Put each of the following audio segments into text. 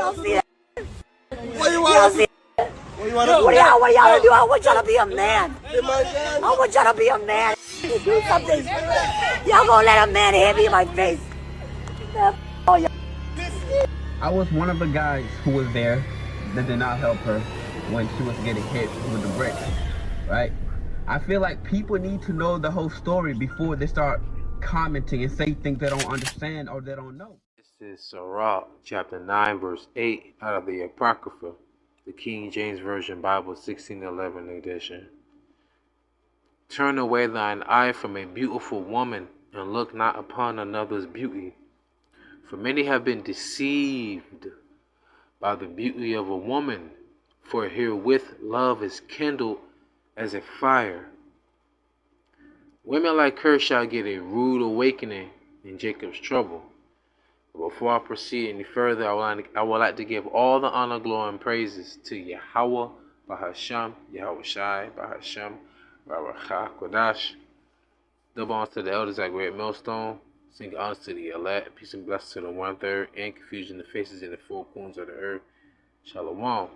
y'all see that? What you Y'all want see? to do? What y'all What y'all do? I want y'all to be a man. I want y'all to be a man. Do something. Y'all gonna let a man hit me in my face? I was one of the guys who was there that did not help her when she was getting hit with the brick, right? I feel like people need to know the whole story before they start commenting and say things they don't understand or they don't know. This is Sirach chapter 9 verse 8 out of the Apocrypha, the King James Version Bible 1611 edition. Turn away thine eye from a beautiful woman, and look not upon another's beauty. For many have been deceived by the beauty of a woman, for herewith love is kindled as a fire. Women like her shall get a rude awakening in Jacob's trouble. But before I proceed any further, I would like to give all the honor, glory, and praises to YAHAWAH, SHAM, YAHAWASHI, SHAM, RAWACHAA, QADASH. Double honors to the elders at Great Millstone. Sing honors to the elect. Peace and blessings to the 1/3, and confusion the faces in the four corners of the earth. Shalom.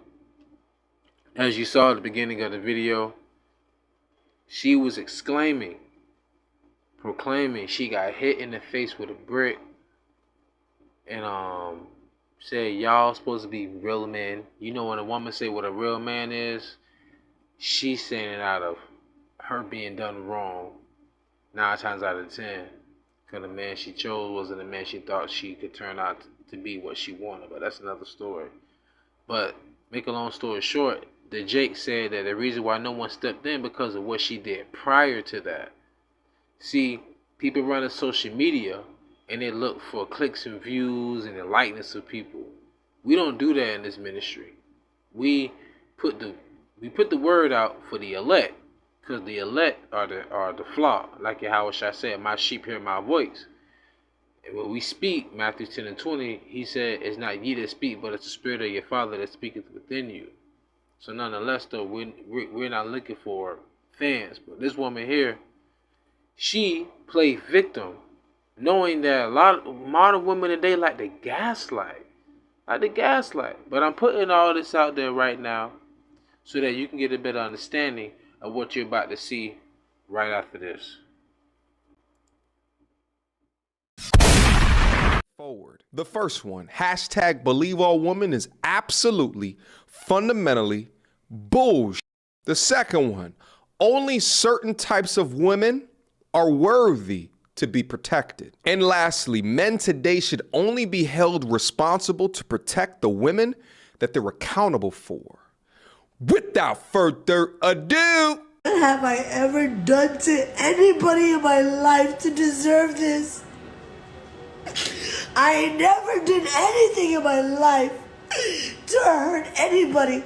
As you saw at the beginning of the video, she was exclaiming, proclaiming she got hit in the face with a brick, and said y'all supposed to be real men. You know when a woman say what a real man is, she's saying it out of her being done wrong 9 times out of 10, because the man she chose wasn't the man she thought she could turn out to be what she wanted. But that's another story. But make a long story short, the Jake said that the reason why no one stepped in because of what she did prior to that. See, people running social media and they look for clicks and views and the likeness of people. We don't do that in this ministry. We put the word out for the elect, because the elect are the flock. Like Yahawah said, my sheep hear my voice. And when we speak, Matthew 10 and 20, he said, it's not ye that speak, but it's the spirit of your Father that speaketh within you. So nonetheless, though, we're not looking for fans. But this woman here, she played victim, knowing that a lot of modern women today like to gaslight. But I'm putting all this out there right now so that you can get a better understanding of what you're about to see right after this. Forward. The first one, hashtag believe all women, is absolutely, fundamentally bullshit. The second one, only certain types of women are worthy to be protected. And lastly, men today should only be held responsible to protect the women that they're accountable for. Without further ado, what have I ever done to anybody in my life to deserve this? I never did anything in my life to hurt anybody.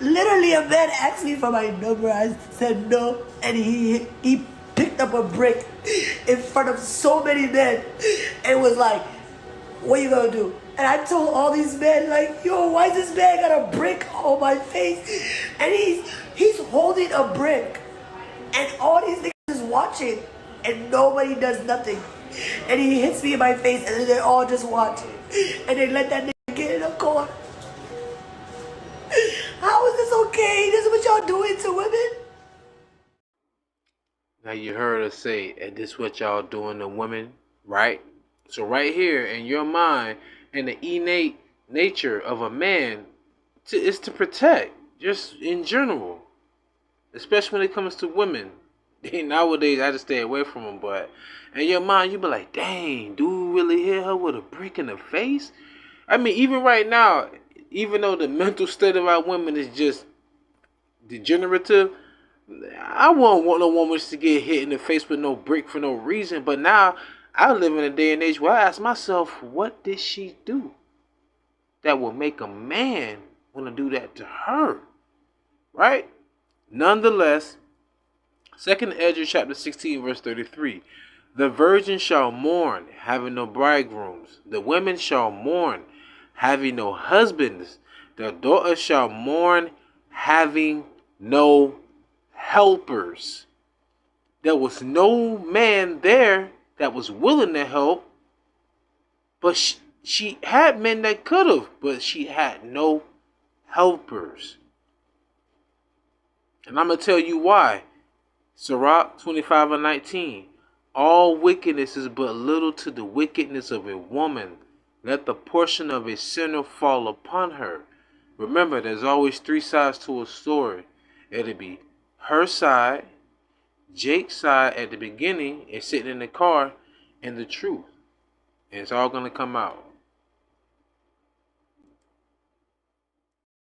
Literally, a man asked me for my number. I said no, and he picked up a brick in front of so many men and was like, what you gonna do? And I told all these men, like, yo, why this man got a brick on my face? And he's holding a brick, and all these niggas is watching, and nobody does nothing. And he hits me in my face, and then they're all just watching, and they let that nigga get in a corner. How is this okay? This is what y'all doing to women? Now you heard her say, and this what y'all doing to women, right? So right here in your mind, and the innate nature of a man is to protect, just in general, especially when it comes to women. Nowadays, I just stay away from them, but in your mind, you be like, dang, dude really hit her with a brick in the face? I mean, even right now, even though the mental state of our women is just degenerative, I wouldn't want no woman to get hit in the face with no brick for no reason. But now, I live in a day and age where I ask myself, what did she do that will make a man want to do that to her? Right? Nonetheless, 2nd Ezra chapter 16 verse 33. The virgin shall mourn, having no bridegrooms. The women shall mourn, having no husbands. The daughter shall mourn, having no helpers. There was no man there that was willing to help, but She had men that could have, but she had no helpers. And I'm going to tell you why. Sirach 25:19. All wickedness is but little to the wickedness of a woman. Let the portion of a sinner fall upon her. Remember, there's always three sides to a story. It'll be her side, Jake's side at the beginning, and sitting in the car, and the truth. And it's all going to come out.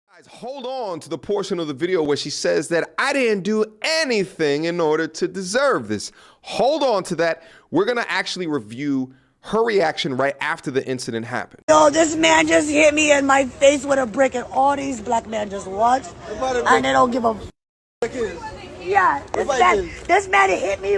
Guys, hold on to the portion of the video where she says that I didn't do anything in order to deserve this. Hold on to that. We're going to actually review her reaction right after the incident happened. Yo, this man just hit me in my face with a brick, and all these black men just watch, and they don't give a yeah, this man hit me,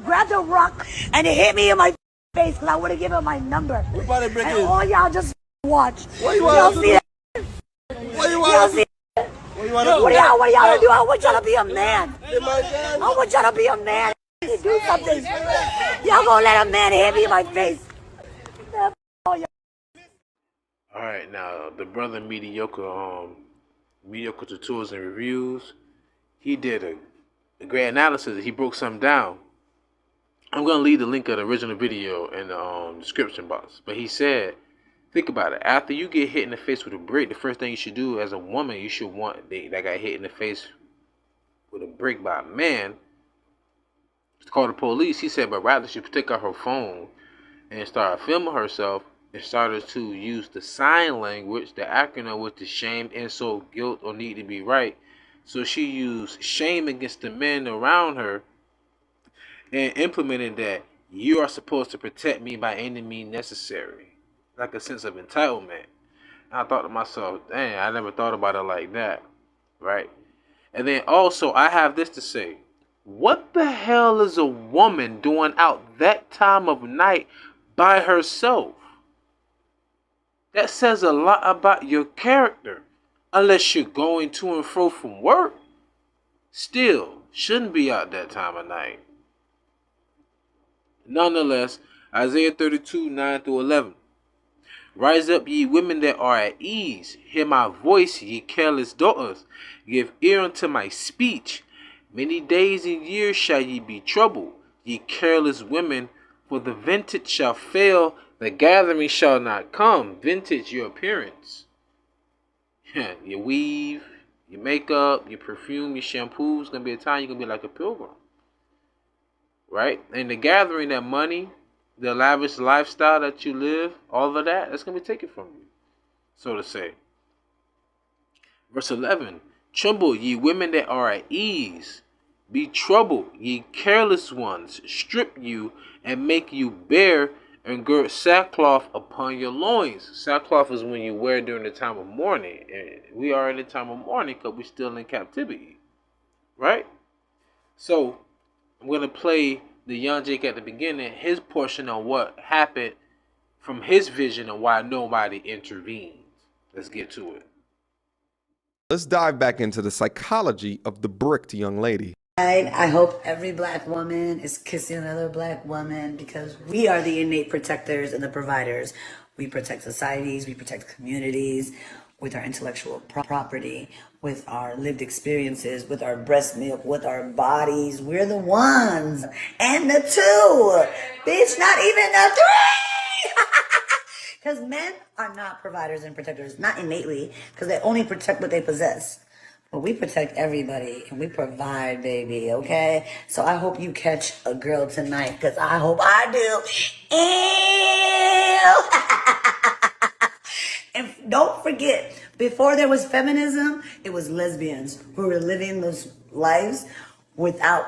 grabbed a rock, and it hit me in my face because I would have given him my number. And all y'all just watch. Y'all see that? Y'all see that? What y'all gonna do? I want y'all to be a man. I want y'all to be a man. Do something. Y'all gonna let a man hit me in my face. Alright, now the brother mediocre tutorials and reviews, he did a great analysis. He broke something down. I'm gonna leave the link of the original video in the description box. But he said, think about it. After you get hit in the face with a brick, the first thing you should do as a woman, you should want that got hit in the face with a brick by a man to call the police. He said, but rather she take out her phone and start filming herself and started to use the sign language, the acronym with the shame, insult, guilt, or need to be right. So she used shame against the men around her and implemented that you are supposed to protect me by any means necessary. Like a sense of entitlement. And I thought to myself, dang, I never thought about it like that. Right? And then also, I have this to say. What the hell is a woman doing out that time of night by herself? That says a lot about your character. Unless you're going to and fro from work. Still, shouldn't be out that time of night. Nonetheless, Isaiah 32:9-11. Rise up, ye women that are at ease. Hear my voice, ye careless daughters. Give ear unto my speech. Many days and years shall ye be troubled, ye careless women, for the vintage shall fail, the gathering shall not come. Vintage, your appearance. Your weave, your makeup, your perfume, your shampoo. It's going to be a time you're going to be like a pilgrim. Right? And the gathering, that money, the lavish lifestyle that you live, all of that, that's going to be taken from you, so to say. Verse 11. Tremble, ye women that are at ease. Be troubled, ye careless ones. Strip you and make you bare, and gird sackcloth upon your loins. Sackcloth is when you wear during the time of mourning. And we are in the time of mourning because we're still in captivity. Right? So, I'm going to play the young Jake at the beginning, his portion on what happened from his vision and why nobody intervened. Let's get to it. Let's dive back into the psychology of the bricked young lady. I hope every black woman is kissing another black woman, because we are the innate protectors and the providers. We protect societies, we protect communities with our intellectual property, with our lived experiences, with our breast milk, with our bodies. We're the ones. And the two. Bitch, not even the three. Because men are not providers and protectors, not innately, because they only protect what they possess. But we protect everybody, and we provide, baby, okay? So I hope you catch a girl tonight, because I hope I do. Ew. And don't forget, before there was feminism, it was lesbians who were living those lives without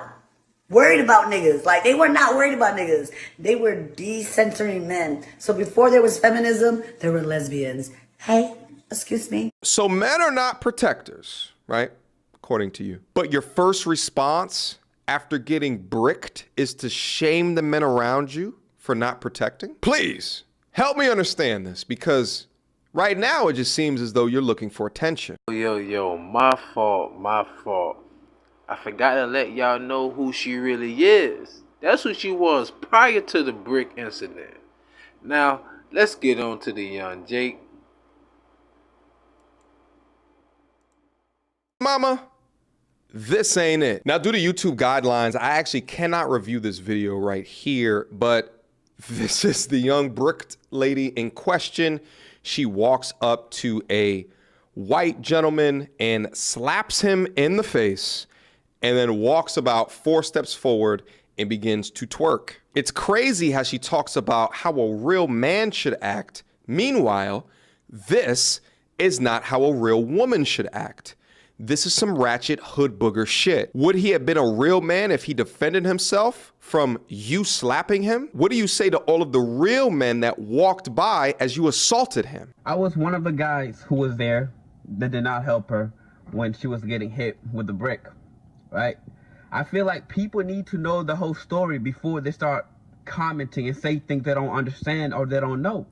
worried about niggas. Like, they were not worried about niggas. They were decentering men. So before there was feminism, there were lesbians. Hey, excuse me. So men are not protectors, right? According to you. But your first response after getting bricked is to shame the men around you for not protecting? Please, help me understand this, because right now it just seems as though you're looking for attention. Yo, my fault. I forgot to let y'all know who she really is. That's who she was prior to the brick incident. Now, let's get on to the young Jake. Mama, this ain't it. Now, due to YouTube guidelines, I actually cannot review this video right here, but this is the young bricked lady in question. She walks up to a white gentleman and slaps him in the face and then walks about 4 steps forward and begins to twerk. It's crazy how she talks about how a real man should act. Meanwhile, this is not how a real woman should act. This is some ratchet hood booger shit. Would he have been a real man if he defended himself from you slapping him? What do you say to all of the real men that walked by as you assaulted him? I was one of the guys who was there that did not help her when she was getting hit with the brick, right? I feel like people need to know the whole story before they start commenting and say things they don't understand or they don't know.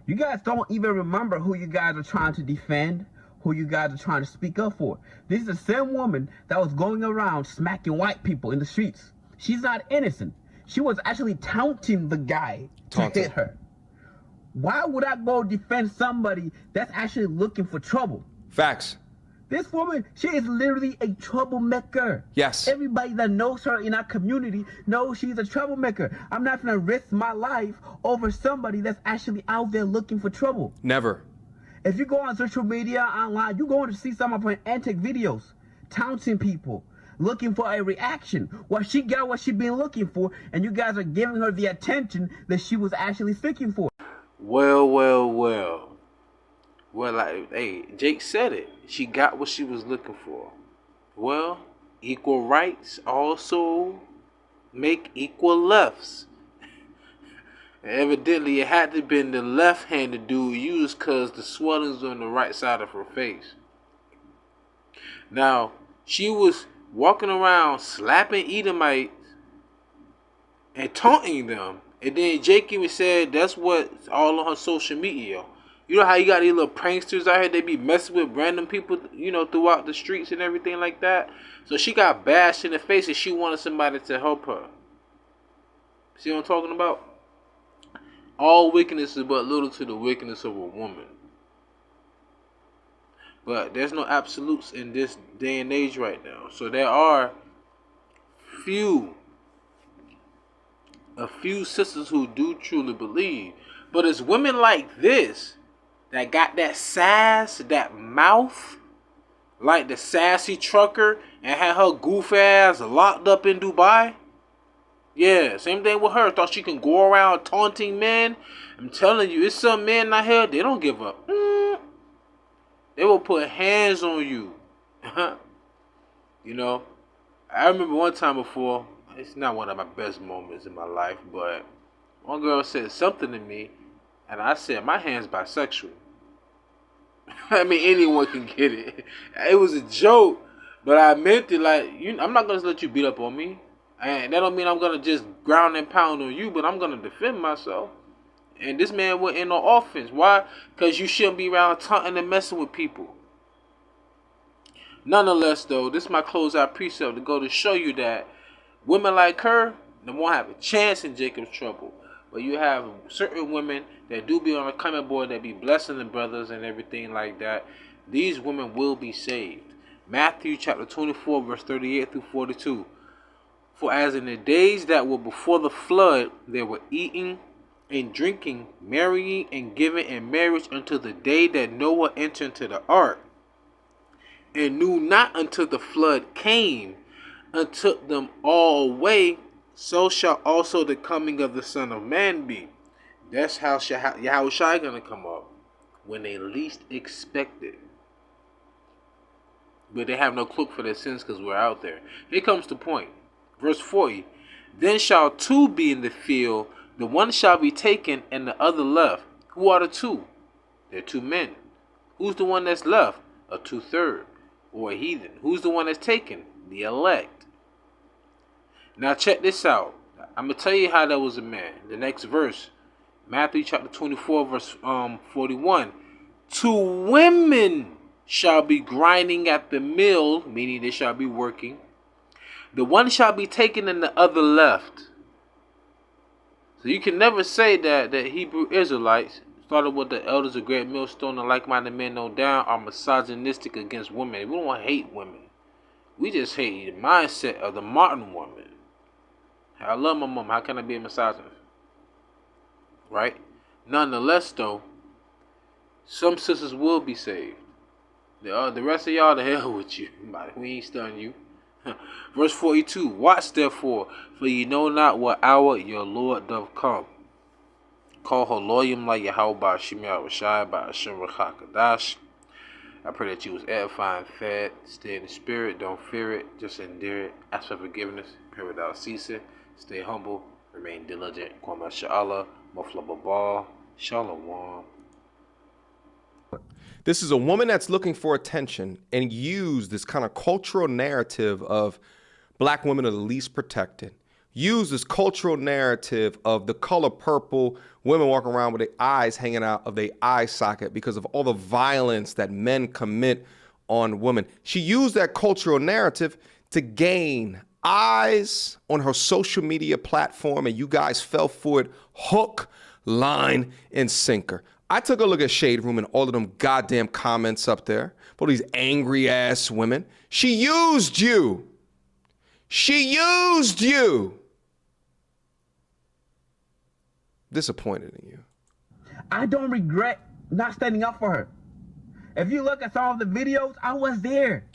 You guys don't even remember who you guys are trying to defend, who you guys are trying to speak up for. This is the same woman that was going around smacking white people in the streets. She's not innocent. She was actually taunting the guy to hit her. Why would I go defend somebody that's actually looking for trouble? Facts. This woman, she is literally a troublemaker. Yes. Everybody that knows her in our community knows she's a troublemaker. I'm not gonna risk my life over somebody that's actually out there looking for trouble. Never. If you go on social media, online, you're going to see some of her antic videos, taunting people, looking for a reaction. Well, she got what she been looking for, and you guys are giving her the attention that she was actually seeking for. Well, like, hey, Jake said it. She got what she was looking for. Well, equal rights also make equal lefts. Evidently, it had to have been the left-handed dude used because the swelling's on the right side of her face. Now, she was walking around slapping Edomites and taunting them. And then Jake even said that's what's all on her social media. You know how you got these little pranksters out here, they be messing with random people, you know, throughout the streets and everything like that. So she got bashed in the face and she wanted somebody to help her. See what I'm talking about? All wickedness is but little to the wickedness of a woman. But there's no absolutes in this day and age right now. So there are a few sisters who do truly believe. But it's women like this that got that sass, that mouth, like the sassy trucker, and had her goof ass locked up in Dubai. Yeah, same thing with her. Thought she can go around taunting men. I'm telling you, it's some men out here, they don't give up. They will put hands on you. You know, I remember one time before, it's not one of my best moments in my life, but one girl said something to me, and I said, my hand's bisexual. I mean, anyone can get it. It was a joke, but I meant it like, I'm not going to let you beat up on me. And that don't mean I'm going to just ground and pound on you, but I'm going to defend myself. And this man went in on offense. Why? Because you shouldn't be around taunting and messing with people. Nonetheless, though, this is my closeout precept to go to show you that women like her, they won't have a chance in Jacob's trouble. But you have certain women that do be on the comment board that be blessing the brothers and everything like that. These women will be saved. Matthew chapter 24, verse 38 through 42. For as in the days that were before the flood, they were eating and drinking, marrying and giving in marriage until the day that Noah entered into the ark, and knew not until the flood came and took them all away, so shall also the coming of the Son of Man be. That's how YAHAWASHI gonna come up, when they least expect it. But they have no cloak for their sins because we're out there. Here comes the point. Verse 40. Then shall two be in the field, the one shall be taken and the other left. Who are the two? They're two men. Who's the one that's left? A 2/3, or a heathen. Who's the one that's taken? The elect. Now check this out. I'm going to tell you how that was a man. The next verse. Matthew chapter 24, verse 41. Two women shall be grinding at the mill, meaning they shall be working. The one shall be taken and the other left. So you can never say that Hebrew Israelites, started with the elders of Great Millstone and like-minded men no down, are misogynistic against women. We don't hate women. We just hate the mindset of the modern woman. I love my mom. How can I be a misogynist? Right? Nonetheless, though, some sisters will be saved. The rest of y'all, the hell with you. We ain't stunning you. Verse 42. Watch therefore, for ye know not what hour your Lord doth come. Call her loyum like YAHAWASHI YAHAWASHI by QADASH. I pray that you was edifying, fed, stay in the spirit, don't fear it, just endure it, ask for forgiveness, pray without ceasing, stay humble, remain diligent. MashaAllah, Maflababal, Shalom. This is a woman that's looking for attention and use this kind of cultural narrative of black women are the least protected. Use this cultural narrative of the color purple, women walking around with their eyes hanging out of their eye socket because of all the violence that men commit on women. She used that cultural narrative to gain eyes on her social media platform, and you guys fell for it hook, line, and sinker. I took a look at Shade Room and all of them goddamn comments up there. All these angry ass women. She used you. She used you. Disappointed in you. I don't regret not standing up for her. If you look at some of the videos, I was there.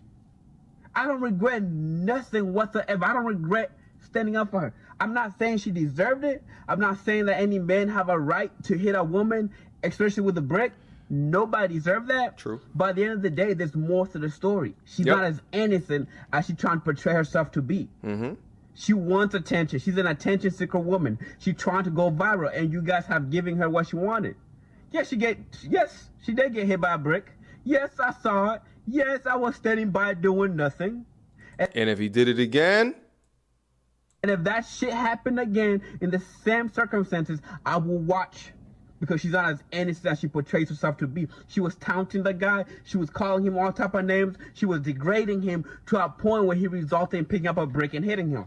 I don't regret nothing whatsoever. I don't regret standing up for her. I'm not saying she deserved it. I'm not saying that any men have a right to hit a woman, especially with a brick. Nobody deserves that. True. But at the end of the day, there's more to the story. She's not as innocent as she's trying to portray herself to be. Mm-hmm. She wants attention. She's an attention-seeker woman. She's trying to go viral, and you guys have given her what she wanted. Yes, she did get hit by a brick. Yes, I saw it. Yes, I was standing by doing nothing. And if he did it again? And if that shit happened again in the same circumstances, I will watch. Because she's not as innocent as she portrays herself to be. She was taunting the guy. She was calling him all type of names. She was degrading him to a point where he resulted in picking up a brick and hitting him.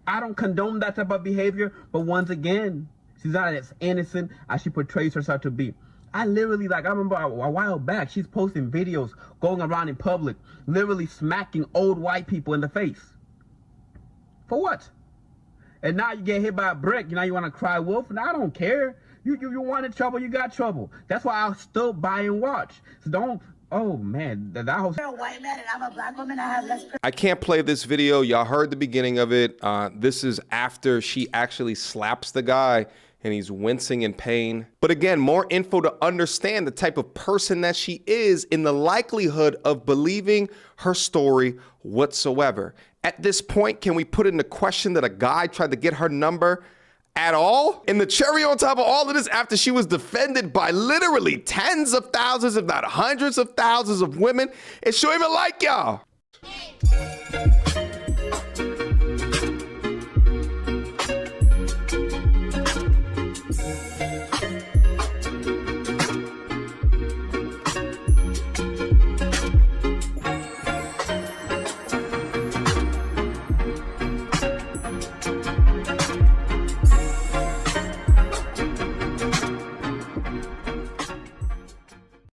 I don't condone that type of behavior, but once again, she's not as innocent as she portrays herself to be. I remember a while back, she's posting videos going around in public, literally smacking old white people in the face. For what? And now you get hit by a brick, now you want to cry wolf? And I don't care. You wanted trouble, you got trouble. That's why I'll still buy and watch. So don't, oh man, that whole... You're a white man and I'm a black woman, I have less... I can't play this video. Y'all heard the beginning of it. This is after she actually slaps the guy and he's wincing in pain. But again, more info to understand the type of person that she is in the likelihood of believing her story whatsoever. At this point, can we put in the question that a guy tried to get her number at all? And the cherry on top of all of this, after she was defended by literally tens of thousands, if not hundreds of thousands of women, is she don't even like y'all.